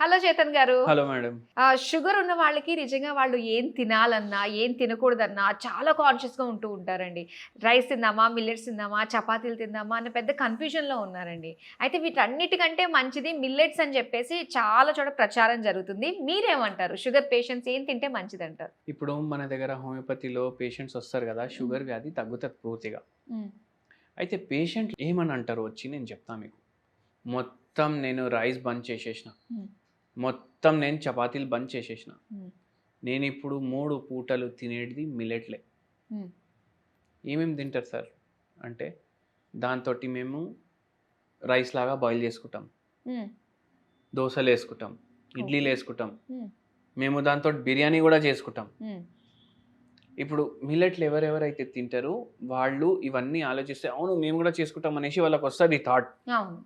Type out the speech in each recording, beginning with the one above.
Hello Chetan గారు. Hello madam. Sugar ఉన్న వాళ్ళకి నిజంగా వాళ్ళు ఏం తినాలన్నా, ఏం తినకూడదన్నా చాలా కాన్షియస్‌గా ఉంటూ ఉంటారండి. రైస్ తిందామా, మిల్లెట్స్ తిందామా, చపాతీలు తిందామా అన్న పెద్ద కన్‌ఫ్యూజన్‌లో ఉన్నారండి. అయితే వీటన్నిటికంటే మంచిది మిల్లెట్స్ అని చెప్పేసి చాలా చోట ప్రచారం జరుగుతుంది. మీరేమంటారు? షుగర్ పేషెంట్స్ ఏం తింటే మంచిదంటారు? ఇప్పుడు మన దగ్గర హోమియోపతిలో పేషెంట్స్ వస్తారు కదా, హ్మ్. షుగర్ వ్యాధి తగ్గుతుంది పూర్తిగా. హ్మ్. అయితే పేషెంట్ ఏమని అంటారు వచ్చి నేను చెప్తాను మీకు. మొత్తం నేను రైస్ బంద్ చేసేసిన, హ్మ్. మొత్తం నేను చపాతీలు బంద్ చేసేసిన, హ్మ్. నేను ఇప్పుడు 3 పూటలు తినేది మిల్లెట్లే. హ్మ్. ఏమేమి తింటారు సార్ అంటే, దాంతో మేము రైస్ లాగా బాయిల్ చేసుకుంటాం, హ్మ్. దోశలు వేసుకుంటాం, ఇడ్లీలు ఓకే. వేసుకుంటాం, హ్మ్. మేము దాంతో బిర్యానీ కూడా చేసుకుంటాం. హ్మ్. ఇప్పుడు మిల్లెట్లు ఎవరెవరైతే తింటారో వాళ్ళు ఇవన్నీ ఆలోచిస్తే అవును మేము కూడా చేసుకుంటాం అనేసి వాళ్ళకి వస్తుంది థాట్. అవును.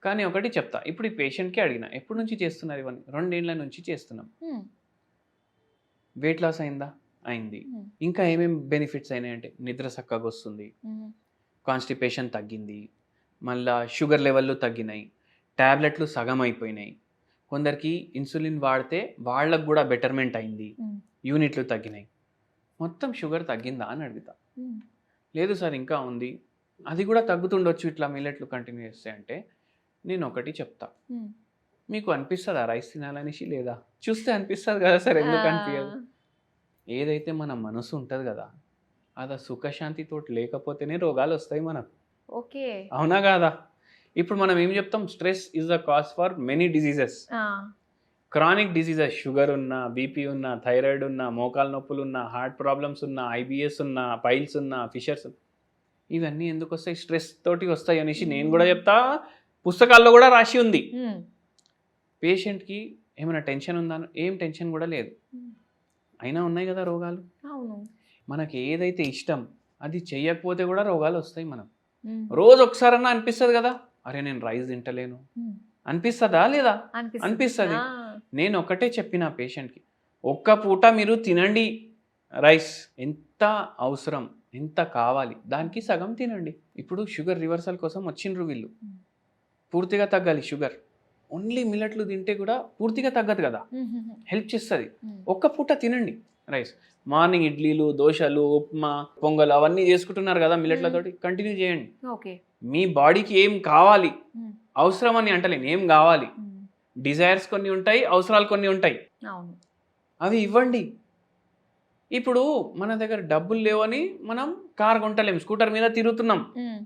కానీ ఒకటి చెప్తా, ఇప్పుడు ఈ పేషెంట్కి అడిగిన ఎప్పటి నుంచి చేస్తున్నారు ఇవన్నీ, 2 ఏళ్ల నుంచి చేస్తున్నాం. హ్మ్. వెయిట్ లాస్ అయిందా? అయింది. హ్మ్. ఇంకా ఏమేమి బెనిఫిట్స్ అయినాయంటే నిద్ర చక్కగా వస్తుంది, హ్మ్. కాన్స్టిపేషన్ తగ్గింది, మళ్ళా షుగర్ లెవెల్లు తగ్గినాయి, ట్యాబ్లెట్లు సగం అయిపోయినాయి, కొందరికి ఇన్సులిన్ వాడితే వాళ్ళకు కూడా బెటర్మెంట్ అయింది, హ్మ్. యూనిట్లు తగ్గినాయి. మొత్తం షుగర్ తగ్గిందా అని అడుగుతా. హ్మ్. లేదు సార్ ఇంకా ఉంది, అది కూడా తగ్గుతుండొచ్చు ఇట్లా మిల్లెట్లు కంటిన్యూ చేస్తే అంటే, నేను ఒకటి చెప్తా. హ్మ్. మీకు అనిపిస్తుందా రైస్ తినాలనేసి? లేదా చూస్తే అనిపిస్తుంది కదా సార్, ఎందుకు అనిపించదు? ఆ! ఏదైతే మన మనసు ఉంటుంది కదా, అది సుఖశాంతితోటి లేకపోతేనే రోగాలు వస్తాయి మనకు. ఓకే. అవునా కాదా? ఇప్పుడు మనం ఏం చెప్తాం, stress is the cause for many diseases. ఆ! క్రానిక్ డిసీజెస్, షుగర్ ఉన్నా, బీపీ ఉన్నా, థైరాయిడ్ ఉన్నా, మోకాలు నొప్పులు ఉన్నా, హార్ట్ ప్రాబ్లమ్స్ ఉన్నా, ఐబిఎస్ ఉన్నా, పైల్స్ ఉన్నా, ఫిషర్స్, ఇవన్నీ ఎందుకు వస్తాయి? స్ట్రెస్ తోటి వస్తాయి అనేసి నేను కూడా చెప్తా, పుస్తకాల్లో కూడా రాసి ఉంది. హ్మ్. పేషెంట్కి ఏమైనా టెన్షన్ ఉందా? ఏం టెన్షన్ కూడా లేదు, హ్మ్. అయినా ఉన్నాయి కదా రోగాలు. అవును. మనకి ఏదైతే ఇష్టం అది చెయ్యకపోతే కూడా రోగాలు వస్తాయి. మనం హ్మ్. రోజు ఒకసారన్నా అనిపిస్తుంది కదా, అరే నేను రైస్ తింటలేను హ్మ్. అనిపిస్తుందా లేదా? అనిపిస్తది. అనిపిస్తుంది. ఆ! నేను ఒకటే చెప్పిన పేషెంట్కి, ఒక్క పూట మీరు తినండి రైస్, ఎంత అవసరం ఎంత కావాలి దానికి సగం తినండి. ఇప్పుడు షుగర్ రివర్సల్ కోసం వచ్చిండ్రు వీళ్ళు, హ్మ్. పూర్తిగా తగ్గాలి షుగర్. ఓన్లీ మిల్లెట్లు తింటే కూడా పూర్తిగా తగ్గదు కదా, హుహుహు. హెల్ప్ చేస్తుంది. హ్మ్. ఒక్క పూట తినండి రైస్. మార్నింగ్ ఇడ్లీలు, దోశలు, ఉప్మా, పొంగల్ అవన్నీ చేసుకుంటున్నారు కదా హ్మ్. మిల్లెట్లతోటి, కంటిన్యూ చేయండి. ఓకే. మీ బాడీకి ఏం కావాలి, హ్మ్. అవసరం అని అంటలేను, ఏం కావాలి, హ్మ్. డిజైర్స్ కొన్ని ఉంటాయి, అవసరాలు కొన్ని ఉంటాయి, అవును. అవి ఇవ్వండి. ఇప్పుడు మన దగ్గర డబ్బులు లేవని మనం కార్ కొంటలేం, స్కూటర్ మీద తిరుగుతున్నాం. హ్మ్.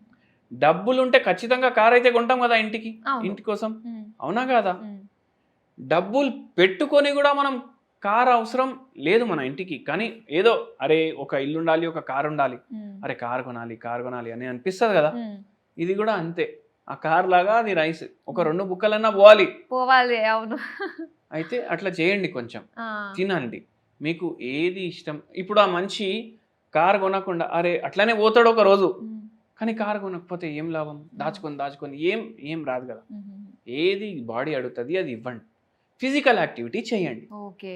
డబ్బులు ఉంటే ఖచ్చితంగా కార్ అయితే కొంటాం కదా ఇంటికి, అవును. ఇంటి కోసం. హ్మ్. అవునా కాదా? హ్మ్. డబ్బులు పెట్టుకొని కూడా మనం కార్ అవసరం లేదు మన ఇంటికి, కానీ ఏదో అరే ఒక ఇల్లు ఉండాలి, ఒక కార్ ఉండాలి, హ్మ్. అరే కార్ కొనాలి కార్ కొనాలి అని అనిపిస్తుంది కదా. హ్మ్. ఇది కూడా అంతే, ఆ కార్ లాగా అది రైస్, ఒక 2 బుక్కలన్నా పోవాలి. పోవాలి. అవును. అయితే అట్లా చేయండి, కొంచెం ఆ! తినండి. మీకు ఏది ఇష్టం, ఇప్పుడు ఆ మనిషి కార్ కొనకుండా అరే అట్లనే పోతాడు ఒక రోజు, హ్మ్. కానీ కార్ కొనకపోతే ఏం లాభం? దాచుకొని దాచుకొని ఏం ఏం రాదు కదా. హుహుహు. ఏది బాడీ అడుగుతుంది అది ఇవ్వండి. ఫిజికల్ యాక్టివిటీ చేయండి, ఓకే.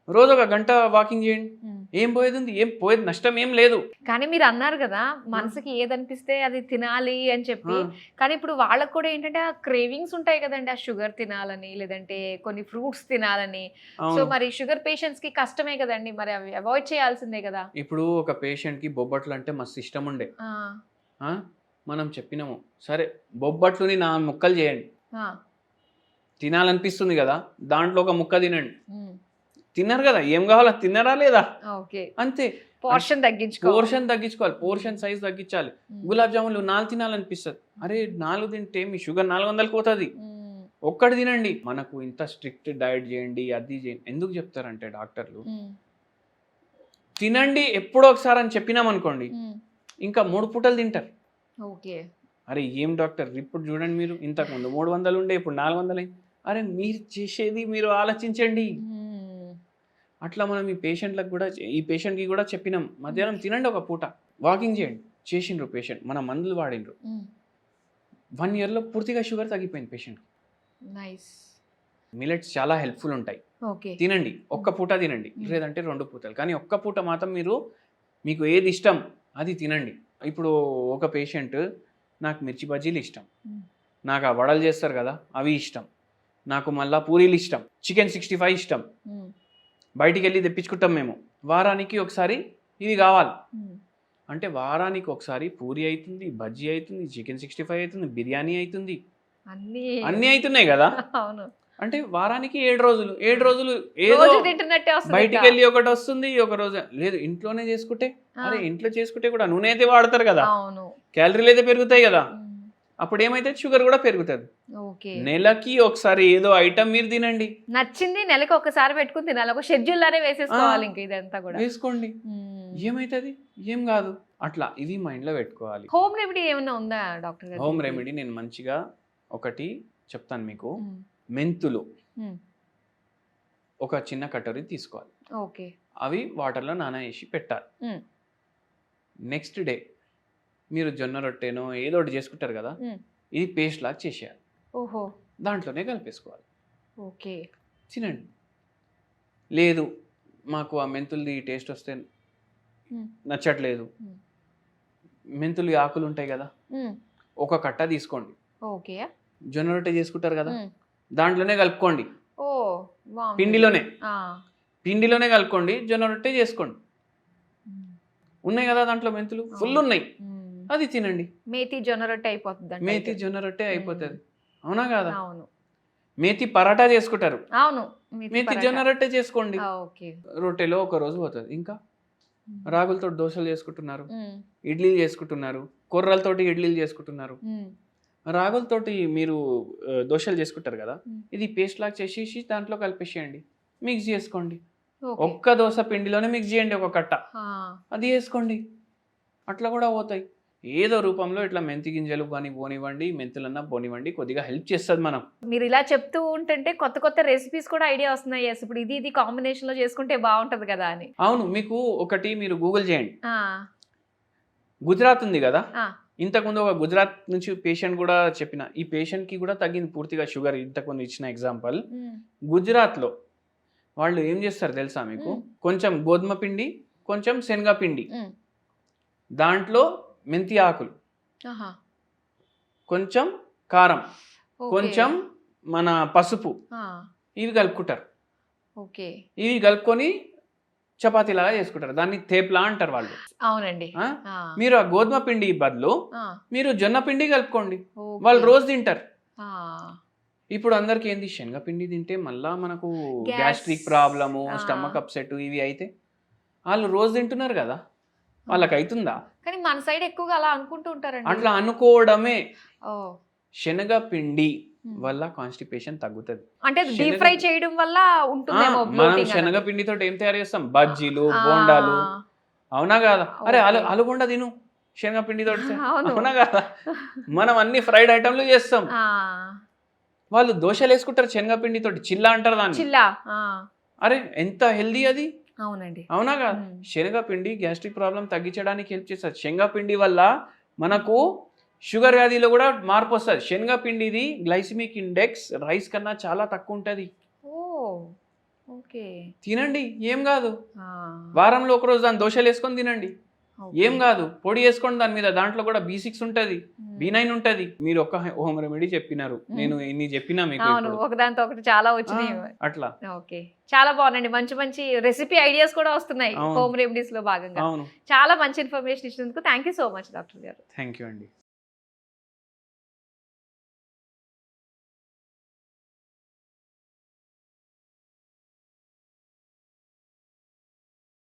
రోజు ఒక గంట వాకింగ్ చేయండి. హ్మ్. ఏం పోయేది ఉంది? ఏం పోయేది, నష్టం ఏం లేదు. కానీ మీరన్నారు గదా! ఆ, మనసుకి ఏదనిపిస్తే అది తినాలి అని ఆ, చెప్పి. కానీ ఇప్పుడు వాళ్ళకి కూడా ఏంటంటే ఆ క్రేవింగ్స్ ఉంటాయి గదండీ! ఆ షుగర్ తినాలని, లేదంటే కొన్ని ఫ్రూట్స్ తినాలని. సో, అవును. మరి షుగర్ పేషెంట్స్‌కి కష్టమే గదండీ! మరి అవి అవాయిడ్ చేయాల్సిందే గదా! ఇప్పుడు ఒక పేషెంట్కి బొబ్బట్లు అంటే మస్తు ఇష్టం ఉండే. ఆ! ఆ, మనం చెప్పినాము, సరే బొబ్బట్లుని 4 ముక్కలు చేయండి, ఆ! తినాలనిపిస్తుంది కదా, దాంట్లో ఒక ముక్క తినండి. హ్మ్. తిన్నారు కదా, ఏం కావాలో తిన్నారా లేదా? ఓకే. అంతే. అంటే పోర్షన్ తగ్గించుకోవాలి. పోర్షన్ తగ్గించుకోవాలి, హ్మ్. పోర్షన్ సైజ్ తగ్గించాలి. హ్మ్. గులాబ్ జామున్లు 4 తినాలనిపిస్తుంది, అరే 4 తింటే మీ షుగర్ 400కి పోతుంది, హ్మ్. ఒక్కటి తినండి. మనకు ఇంత స్ట్రిక్ట్ డైట్ చేయండి అది చేయండి ఎందుకు చెప్తారంటే డాక్టర్లు, హ్మ్. తినండి ఎప్పుడో ఒకసారి అని చెప్పినామనుకోండి, హ్మ్. ఇంకా 3 పూటలు తింటారు. ఓకే. అరే ఏం డాక్టర్, ఇప్పుడు చూడండి మీరు, ఇంతకుముందు 300 ఉండే ఇప్పుడు 400 అయింది. అరే మీరు చేసేది మీరు ఆలోచించండి. హ్మ్. అట్లా మనం ఈ పేషెంట్కి కూడా చెప్పినాం, మధ్యాహ్నం ఓకే. తినండి ఒక పూట, వాకింగ్ చేయండి. చేసిండ్రు పేషెంట్, మన మందులు వాడిండ్రు, హ్మ్. 1 ఇయర్లో పూర్తిగా షుగర్ తగ్గిపోయింది పేషెంట్. నైస్. మిల్లెట్స్ చాలా హెల్ప్ఫుల్ ఉంటాయి, ఓకే. తినండి. హ్మ్. ఒక్క పూట తినండి, హ్మ్. లేదంటే 2 పూటలు, కానీ ఒక్క పూట మాత్రం మీరు, మీకు ఏది ఇష్టం అది తినండి. ఇప్పుడు ఒక పేషెంట్, నాకు మిర్చి బజ్జీలు ఇష్టం, హ్మ్. నాకు ఆ వడలు చేస్తారు కదా అవి ఇష్టం, నాకు మళ్ళా పూరీలు ఇష్టం, చికెన్ 65 ఇష్టం, బయటికి వెళ్ళి తెప్పించుకుంటాం మేము. వారానికి ఒకసారి ఇవి కావాలి అంటే వారానికి ఒకసారి పూరి అవుతుంది, బజ్జీ అవుతుంది, చికెన్ 65 అవుతుంది, బిర్యానీ అవుతుంది, అన్నీ అవుతున్నాయి కదా. అవును. అంటే వారానికి 7 రోజులు ఏదో రోజు తింటున్నట్టే వస్తుంది బయటికి ఇంకా. వెళ్ళి ఒకటి వస్తుంది, ఒక రోజు లేదు ఇంట్లోనే చేసుకుంటే. అరే ఇంట్లో చేసుకుంటే కూడా నూనె అయితే వాడతారు కదా, అవును. క్యాలరీలు అయితే పెరుగుతాయి కదా. అప్పుడు ఏమైతే షుగర్ కూడా పెరుగుతుంది. ఓకే. నెలకి ఒకసారి ఏదో ఐటమ్ మీరు తినండి, నచ్చింది నెలకి ఒకసారి పెట్టుకుని తినాలి, ఒక షెడ్యూల్ లానే వేసేసుకోవాలి ఇంకా ఇదంతా కూడా. వేసుకోండి, ఏమైతుంది, ఏం కాదు. అట్లా ఇది మైండ్ లో పెట్టుకోవాలి. హోమ్ రెమెడీ ఏమైనా ఉందా డాక్టర్ గారు? హోమ్ రెమెడీ నేను మంచిగా ఒకటి చెప్తాను మీకు. మెంతులు ఒక చిన్న కటోరీ తీసుకోవాలి, ఓకే. అవి వాటర్లో నానవేసి పెట్టాలి. నెక్స్ట్ డే మీరు జొన్న రొట్టెనో ఏదో ఒకటి చేసుకుంటారు కదా, ఇది పేస్ట్ లాగా చేసేయాలి. ఓహో. దాంట్లోనే కలిపేసుకోవాలి, ఓకే. తినండి. లేదు మాకు ఆ మెంతులది టేస్ట్ వస్తే నచ్చట్లేదు, మెంతులు ఆకులు ఉంటాయి కదా, ఒక కట్ట తీసుకోండి. ఓకే. జొన్న రొట్టె చేసుకుంటారు కదా, దాంట్లోనే కలుపుకోండి, ఓ బాగుంది. పిండిలోనే కలుపుకోండి, జొన్న రొట్టె చేసుకోండి. ఉన్నాయి కదా దాంట్లో మెంతులు ఫుల్ ఉన్నాయి, అది తినండి. మేతి జొన్న రొట్టె అయిపోతుంది. మేతి జొన్న రొట్టె అయిపోతుంది, అవునా కాదా? అవును. మేతి పరాటా చేసుకుంటారు, అవును. మేతి జొన్న రొట్టె చేసుకోండి. ఓకే. రొట్టెలో ఒక రోజు పోతుంది. ఇంకా రాగులతో దోశలు చేసుకుంటున్నారు, ఇడ్లీలు చేసుకుంటున్నారు, కొర్రలతోటి ఇడ్లీలు చేసుకుంటున్నారు. రాగులతోటి మీరు దోశలు చేసుకుంటారు కదా, ఇది పేస్ట్ లాగా చేసేసి దాంట్లో కలిపేసేయండి, మిక్స్ చేసుకోండి. ఒక్క దోశ పిండిలోనే మిక్స్ చేయండి, ఒక కట్ట అది వేసుకోండి, అట్లా కూడా పోతాయి. ఏదో రూపంలో ఇట్లా మెంతి గింజలు కానీ పోనివ్వండి, మెంతులన్నా పోనివ్వండి, కొద్దిగా హెల్ప్ చేస్తుంది మనం. మీరు ఇలా చెప్తూ ఉంటుంటే కొత్త కొత్త రెసిపీస్ కూడా ఐడియా వస్తున్నాయి. ఇప్పుడు ఇది కాంబినేషన్ లో చేసుకుంటే బాగుంటది కదా అని. అవును, మీకు ఒకటి మీరు గూగుల్ చేయండి. గుజరాత్ ఉంది కదా, ఇంతకుముందు ఒక గుజరాత్ నుంచి పేషెంట్ కూడా చెప్పిన, ఈ పేషెంట్ కి కూడా తగ్గింది పూర్తిగా షుగర్. ఇంతకుముందు ఇచ్చిన ఎగ్జాంపుల్, గుజరాత్ లో వాళ్ళు ఏం చేస్తారు తెలుసా మీకు? కొంచెం గోధుమ పిండి, కొంచెం శనగపిండి, దాంట్లో మెంతి ఆకులు, కొంచెం కారం, కొంచెం మన పసుపు, ఇవి కలుపుకుంటారు. ఇవి కలుపుకొని చపాతీ లాగా చేసుకుంటారు, దాన్ని తేప్లా అంటారు వాళ్ళు. అవునండి. మీరు ఆ గోధుమ పిండి బదులు మీరు జొన్న పిండి కలుపుకోండి, వాళ్ళు రోజు తింటారు. ఇప్పుడు అందరికి ఏంది, శనగపిండి తింటే మళ్ళా మనకు గ్యాస్ట్రిక్ ప్రాబ్లము, స్టమక్ అప్సెట్ ఇవి అయితే, వాళ్ళు రోజు తింటున్నారు కదా, వాళ్ళకి అవుతుందా? కానీ మన సైడ్ ఎక్కువగా అలా అనుకుంటూ ఉంటారండి. అట్లా అనుకోవడమే. శనగపిండి వల్ల కాన్స్టిపేషన్ తగ్గుతుంది. అంటే డీప్ ఫ్రై చేయడం వల్ల ఉంటుందేమో. మనం శనగపిండితో ఏం తయారు చేస్తాం? బజ్జీలు, బోండాలు, అవునా కాదా? అరే ఆలుగొండ తిను శనగపిండితో, అవునా కాదా? మనం అన్ని ఫ్రైడ్ ఐటమ్లు చేస్తాం. వాళ్ళు దోశలు వేసుకుంటారు శనగపిండితో, చిల్లా అంటారు దాన్ని. అరే ఎంత హెల్దీ అది, అవునండి, అవునా కాదా? శనగపిండి గ్యాస్ట్రిక్ ప్రాబ్లం తగ్గించడానికి హెల్ప్ చేస్తారు. శనగపిండి వల్ల మనకు షుగర్ వ్యాధిలో కూడా మార్పు వస్తుంది. శనగపిండిది గ్లైసిమిక్ ఇండెక్స్ రైస్ కన్నా చాలా తక్కువ ఉంటుంది. తినండి, ఏం కాదు. వారంలో ఒకరోజు దాని దోశలు వేసుకొని తినండి, ఏం కాదు. పొడి వేసుకోండి దాని మీద, దాంట్లో కూడా B6 ఉంటుంది, B9 ఉంటుంది. మీరు ఒక హోమ్ రెమెడీ చెప్పినారు, నేను ఇన్ని చెప్పినా మీకు ఒకదాంతో ఒకటి చాలా వచ్చినాయి అట్లా. ఓకే, చాలా బాగుందండి. మంచి మంచి రెసిపీ ఐడియాస్ కూడా వస్తున్నాయి హోమ్ రెమెడీస్ లో భాగంగా. అవును, చాలా మంచి ఇన్ఫర్మేషన్ ఇచ్చినందుకు thank you so much doctor గారు. థ్యాంక్ యూ అండి.